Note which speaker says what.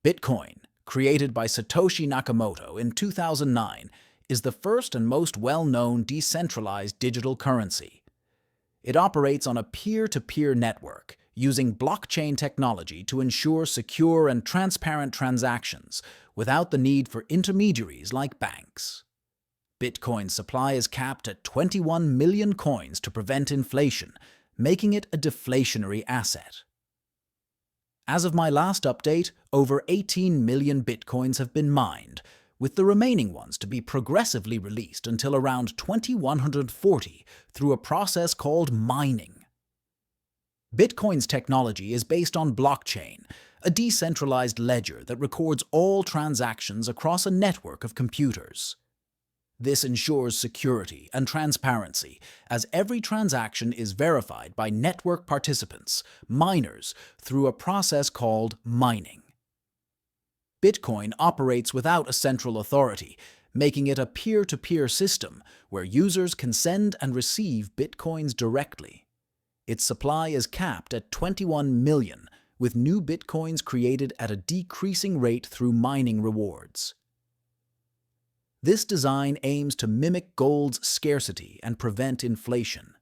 Speaker 1: Bitcoin, created by Satoshi Nakamoto in 2009, is the first and most well-known decentralized digital currency. It operates on a peer-to-peer network, using blockchain technology to ensure secure and transparent transactions without the need for intermediaries like banks. Bitcoin's supply is capped at 21 million coins to prevent inflation, making it a deflationary asset. As of my last update, over 18 million bitcoins have been mined, with the remaining ones to be progressively released until around 2140 through a process called mining. Bitcoin's technology is based on blockchain, a decentralized ledger that records all transactions across a network of computers. This ensures security and transparency, as every transaction is verified by network participants, miners, through a process called mining. Bitcoin operates without a central authority, making it a peer-to-peer system where users can send and receive bitcoins directly. Its supply is capped at 21 million, with new bitcoins created at a decreasing rate through mining rewards. This design aims to mimic gold's scarcity and prevent inflation.